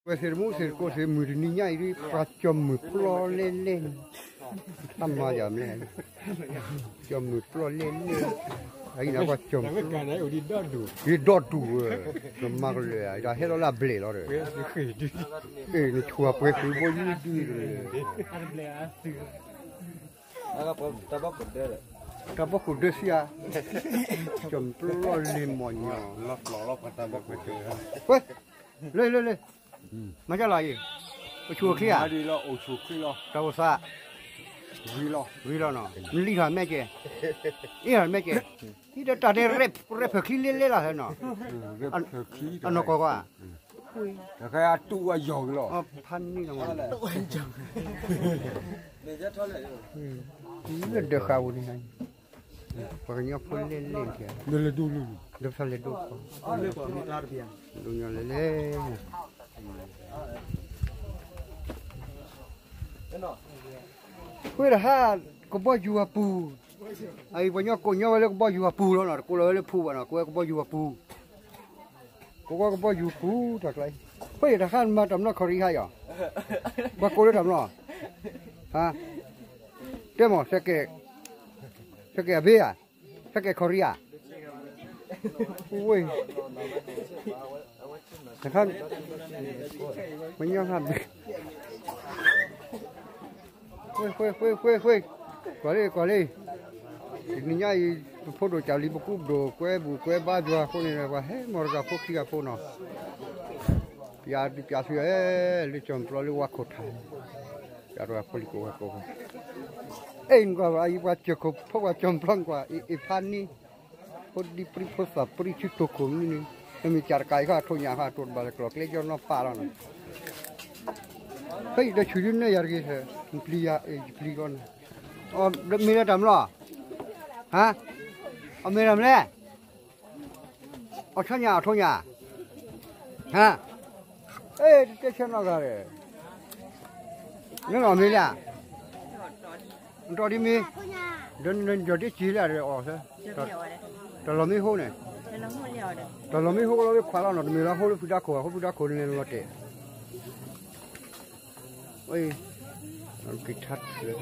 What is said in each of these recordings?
Pues el coche muy niña y para muy pro len sama jam le chom muy pro len ai na qua chom cái này ở đi đo đủ đi đọt đủ nó mặc le đã hết là ble rồi ni chua pues cứ bôi đi Tabak kuda sih ya, chom pro len monyo, lok tabak kuda. Weh, le. Macam lagi, chua kia. đi lo ô chua kia lo Tahu sa, vi lo no. Lihat macam, lihat macam. Ini dah ada rep kiri le lah no. Anak kau apa? cái tu à giàu lo Oh, pan ni nama. Ini dah kau ni. Pokoknya pun le dia. le dulu Dah salah dulu. Dunia le. Kau dah had, kau bawa jual pu. Ai banyak kau nyawa le kau bawa jual pu lo, kau le pu mana, kau bawa jual pu. Kau bawa jual pu tak lagi. Kau dah had macam nak kau rihai ya? Kau kau le macam nak? Ha? Demo sakit apa ya? Sakit Korea. Woi. Kan banyak had. Quê qua đây ini nhai photo chali buku do quê ba dua ko ni wa he morga ko kia ko no pia su le chom pro le wa ko tha ya ro ko li ko ngwa ai wa che ko pho wa chom plong kwa I phani ko di pri pho sa pri chi to ko ni mi char kai kha tho nya kha tot ba le klok le jo no pa ra no hey da chudin ne yar ge he pli con mi ra đầm lo hả mi đầm le thằng nhà hả ê cái chân nó ra rồi nó làm mi là cho đi mi đến giờ đi chỉ là rồi thế tao làm mi hô này tao làm mi hô nó khóa là nó mi là hô nó phụ đá khổ nên nó tệ ôi cái thắt cái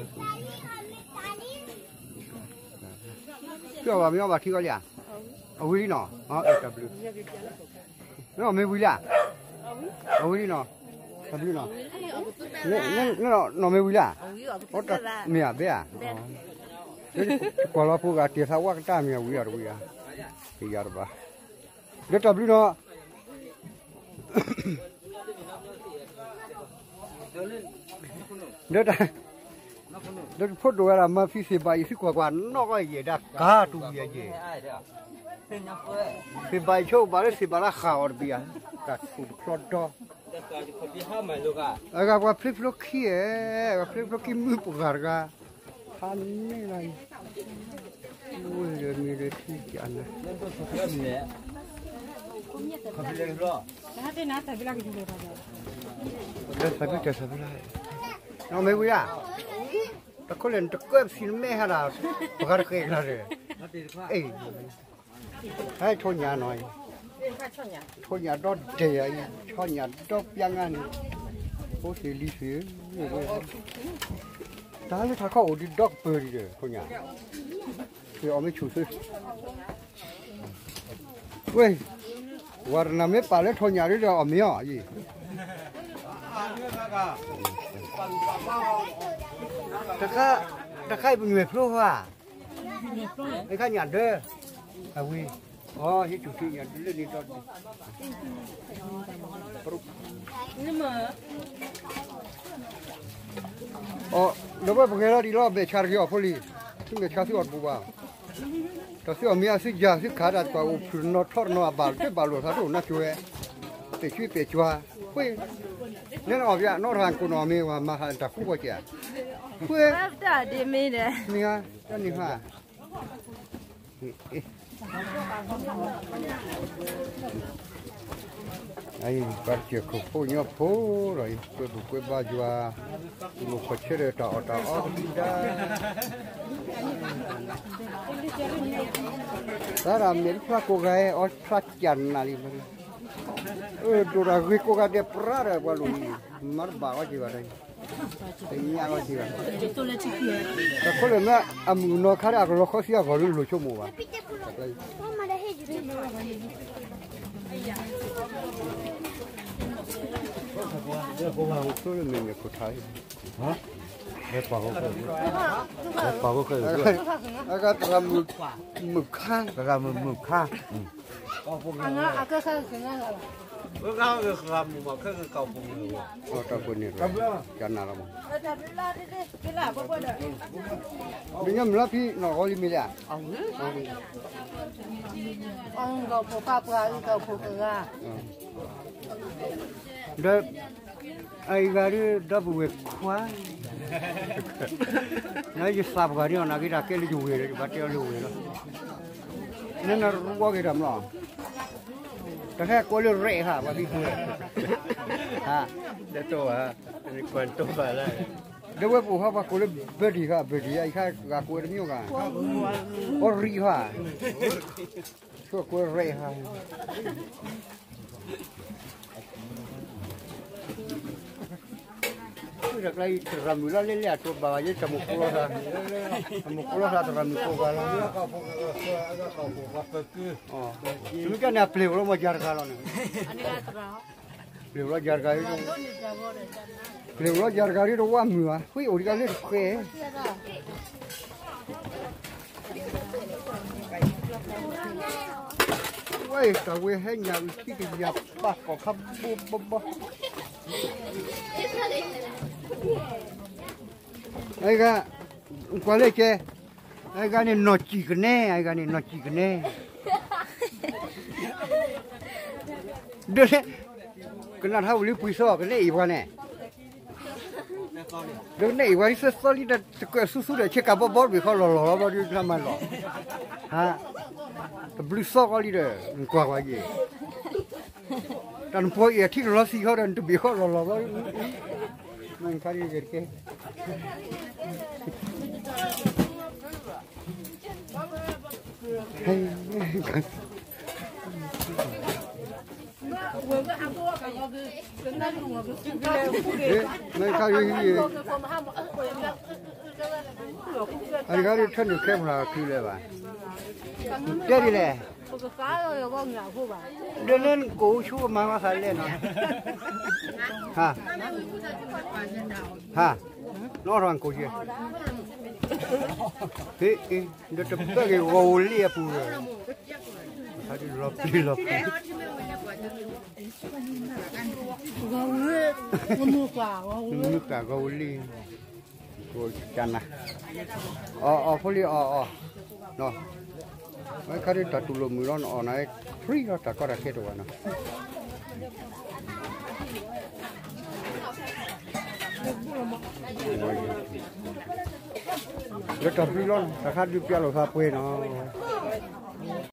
bà mình bà khi có gì à? Ôi đi nó, W. Nó mới vui là? Ôi đi nó, W nó. Nó mới vui là? Ôi ta mẹ bé à? Quả là phụ gà tiệt sao quá ta mẹ vui à? Thì giờ bà. Cái W nó. Đó phốt đồ là mà phi xe bay phi quả nó có gì đã cá tu gì phi bay châu bà đấy phi bà là khảo ở bia cả phụ cọt đó gặp phi flok kia mui pugar ga han này ui giờ mi đấy thì chán này nó mấy quý à? Ta có lần ta có xin mẹ hà nào, bà cái cái là rồi. Ê, hai thôn nhà nói, thôn nhà đó đầy, thôn nhà đó biang ăn, có thể lý sử. Ta lấy thằng cậu đi đọc bơi đi rồi, thôn nhà. Thì ông ấy chủ sự. Ui, warna mấy bà lấy thôn nhà đi rồi ông ấy à gì? Ta khai bên người pro hoa, cái khai nhà đơ, à oui, cái chủ thị nhà đơ lên đi đó. Nhưng mà, nếu mà bây giờ đi lo về charge ở poli, chúng người cha siêu bù vào, ta siêu mía siêu già siêu khá đạt vào nó thọt nó bảo cái bảo lúa thắt đồ nó chui, để chui để chua, oui. Nên ở vậy nó hàng của nó mà hàng ta không có gì à? Quê? Đã đi mi đấy. Mi à, cho đi hoa. Ai bắt chiếc khổ phô nhóc phô rồi quê ba jua lu có chơi được tao đi ra. Ta làm miếng pha cô gái ở pha chăn là đi mà. ตัวเราคุยก็ได้ปราได้กว่าลุงมาบ้าว่าจีบอะไรแต่ยังว่าจีบแต่คนเลยนะอามุนเขาเรียกเราเขาเสียเขาลุยชั่วโมงวะเดี๋ยวผมเอาตัวนึงเนี่ยกูถ่ายฮะเดี๋ยวปากก็เคยแล้วก็ทำหมึกข้างแล้วก็หมึกข้างก็ข้างข้างอะไรก็คือคำมาก็คือเก่าปุ่มเลยเก่าปุ่มเนี่ยจันนาละมั้งนี่ยังไม่รับพี่น้องเขาลิมิเลยอ่ะก็พอป้าปลาก็พอเกลือเด็กไอ้การีดับเบิลคว้านั่นจะสับการีเอานักกีฬาเกลี่ยอยู่เลยบัตรเอาอยู่เลยนั่นน่ะรู้ว่ากี่ทำหรอแต่แค่กูเลยเร่ค่ะว่าพี่คุยฮะเดี๋ยวตัวนี่ควรตัวอะไรเดี๋ยวว่าปู่เขาว่ากูเลยเบดีค่ะเบดีไอ้ข้ากูเลยมีโอกาสโอ้รีค่ะช่วยกูเร่ค่ะจากไรรามิลาเลี้ยตัวบ่าวยี่จมูกโคลารามิโคกาลาอ๋อถึงจะเนี่ยเปลี่ยวเรามาจาร์กาลเนี่ยเปลี่ยวเราจาร์กาอีกเปลี่ยวเราจาร์กาอีกว่ามัวคุยโอริกาเลี้ยเขยว้ยแต่เว้ยให้ยาวิธีกินยาปากก็ขับบ๊บไอ้ก็ก็เลยเจไอ้ก็เนี่ยนอจิกันแน่ไอ้ก็เนี่ยนอจิกันแน่เดี๋ยวเนี่ยก็น่าเท่าลิปุยซอกันเนี่ยอีกวันเนี่ยเดี๋ยวเนี่ยอีกวันนี้สลิดจะก็สู้ๆเดี๋ยวเช็คกับบ๊อบเขาหล่อๆบ๊อบทำไมหล่อฮะแต่บลิซอกันเลยกว่าๆยี่แต่พอที่เราสิเขาเดินตัวบีเขาหล่อๆมันคารีเกิดแค่เฮ้ยไม่คารีอันนี้คารีท่านอยู่แค่พลาคือเลยป่ะเดี๋ยวดิเลยเดินเล่นกูชูมาว่าใครเล่นฮะฮะน้องรังกูเชียเฮ้ยเดี๋ยวจะไปเกี่ยวกับเลี้ยปูเลยถ้าที่หลบก็มือกาก็เลี้ยกูจันนะอ๋อพอดีอ๋อเนาะไม่คาริตัดตุลมือร้อนอ่อนไอ้ฟรีเราตัดก็ได้แค่ตัวนะแล้วตัดฟรีร้อนแต่คาดยุบยาเราพาไปเนาะ